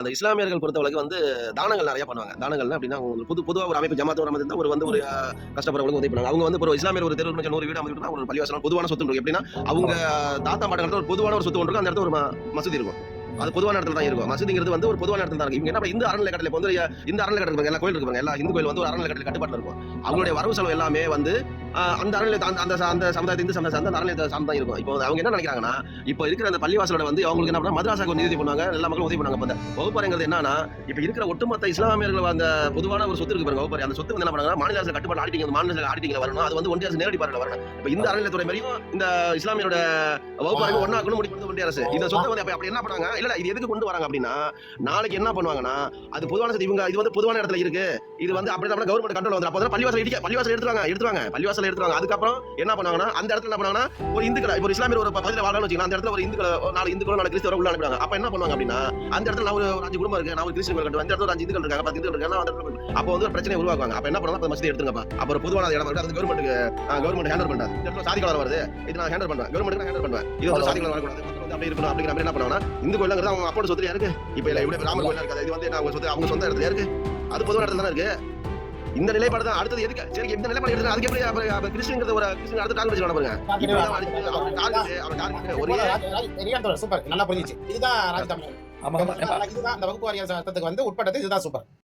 அந்த இஸ்லாமியர்கள் பொறுத்தவரைக்கும் வந்து தானங்கள் நெறைய பண்ணுவாங்க. தானங்கள்னா எப்படின்னா, பொதுவா ஒரு அமைப்பு ஜமாத் ஒரு அமைப்பு இருந்தா ஒரு வந்து ஒரு கஷ்டப்படுறவங்களுக்கு உதவி பண்ணுவாங்க. அவங்க வந்து ஒரு இஸ்லாமியர் ஒரு தெருவுல 100 வீடு 50 வீடுனா ஒரு பள்ளிவாசல் பொதுவான சொத்து இருக்கும். எப்படின்னா, அவங்க தாத்தா பாட்டன் காலத்துல ஒரு பொதுவான ஒரு சொத்து ஒன்று இருக்கும். அந்த இடத்துல ஒரு மசூதி இருக்கும். அது பொதுவான இடத்துல தான் இருக்கும். மசூதிங்கிறது வந்து ஒரு பொதுவான இடத்துல தான் இருக்கு. இவங்க என்ன இந்து அறநிலையக்கட்டளை இப்ப வந்து இந்து அறநிலையக்கட்டளை இருப்பாங்க. எல்லா கோயில் இருப்பாங்க. எல்லா இந்து கோயில் வந்து ஒரு அறநிலையக்கட்டளை கட்டுப்பாட்டுல இருக்கும். அவங்களுடைய வரவு செலவு எல்லாமே வந்து அந்த அறநிலை அந்த அந்த சமுதாயத்து இந்து சமுதாயம் அந்த அறநிலையத்தை சார்ந்து தான் இருக்கும். இப்போ அவங்க என்ன நினைக்கிறாங்கன்னா, இப்போ இருக்கிற அந்த பள்ளிவாசலோட வந்து அவங்களுக்கு என்ன பண்ணா மதரசாக்கு நிதி பண்ணுவாங்க. எல்லா மக்களும் உதவி பண்ணுவாங்க. இப்ப இந்த வகுப்பறைங்கிறது என்னன்னா, இப்ப இருக்கிற ஒட்டுமொத்த இஸ்லாமியர்கள் அந்த பொதுவான ஒரு சொத்து இருக்கு பாருங்க வகுப்பறை. அந்த சொத்து வந்து என்ன பண்ணாங்கன்னா, மாநில அரசு கட்டுப்பாடு ஆடிட்டிங்ல வரணும். அது வந்து ஒன்றிய அரசு நேரடி பார்வையில வரணும். இப்ப இந்த அறநிலையத்துறை மாதிரியும் இந்த இஸ்லாமியரோட வகுப்பறைக்கு ஒண்ணாக்கணும் முடிவு பண்ணது ஒன்றிய அரசு. இந்த சொத்தை வந்து அப்படி என்ன பண்ணாங்க? இல்ல இது எதுக்கு கொண்டு வராங்க அப்படின்னா, நாளைக்கு என்ன பண்ணுவாங்கன்னா, அது பொதுவான சொத்து இவங்க இது வந்து பொதுவான இடத்துல இருக்கு. இது வந்து அப்படி தான் கவர்மெண்ட் கண்ட்ரோல் வந்துரும். அப்ப பள்ளிவாசல் எடுத்துருவாங்க. அதுக்கப்புறம் என்ன பண்ணுவாங்கன்னா, அந்த இடத்துல என்ன பண்ணுவாங்கன்னா, ஒரு இந்துக்கள ஒரு இஸ்லாமியர் ஒரு பகுதியில வாழணும்னு வச்சுக்கலாம். அந்த இடத்துல ஒரு இந்துக்கள 4 இந்துக்களோ 4 கிறிஸ்தவரோ உள்ள அனுப்புறாங்க. அப்ப என்ன பண்ணுவாங்க அப்படின்னா, அந்த இடத்துல நான் ஒரு 5 குடும்பம் இருக்கு. நான் ஒரு கிறிஸ்டியன் கட்டுவேன். அந்த இடத்துல ஒரு 5 இந்துக்கள் இருக்காங்க. 10 இந்துக்கள் இருக்காங்க. அந்த இடத்துல அப்ப வந்து ஒரு பிரச்சனை உருவாக்குவாங்க. அப்ப என்ன பண்ணுவாங்க, மசூதி எடுத்துங்கப்பா. அப்ப ஒரு பொதுவான இடம் இருக்கு. அது கவர்மெண்ட் ஹேண்டில் பண்ணாது. இந்த இடத்துல சாதி கலவரம் வருது. இது நான் ஹேண்டில் பண்ணுவேன். கவர்மெண்ட் நான் ஹேண்டில் பண்ணுவேன். இது ஒரு சாதி கலவரம் வரக்கூடாது. அப்படி இருக்கணும் அப்படிங்கிற மாதிரி என்ன பண்ணுவாங்கன்னா, இந்து கோயிலுங்கிறது அவங்க அப்போட சொத்துல இருக்கு. இப்ப இல்ல இவ்வளவு ராமர் கோயிலா இருக்காது. இது வந்து அவங்க சொத்து அவங்க சொந்த இடத்துல இருக்கு. அது பொதுவான இடத்துல தான் இருக்கு. இந்த நிலைப்பாடு தான் அடுத்தது எதுக்கு சரி இந்த நிலைப்பாடு எடுத்து அதுக்கு எப்படி கிறிஸ்டியன்ங்கிறது ஒரு கிறிஸ்டியன் அடுத்த டார்கெட் வச்சு பாருங்க. சூப்பர் நல்லா புரிஞ்சிச்சு. இதுதான் ராஜ் தமிழ். இதுதான் அந்த வகுப்பு வாரிய சட்டத்துக்கு வந்து உட்பட்டது. இதுதான் சூப்பர்.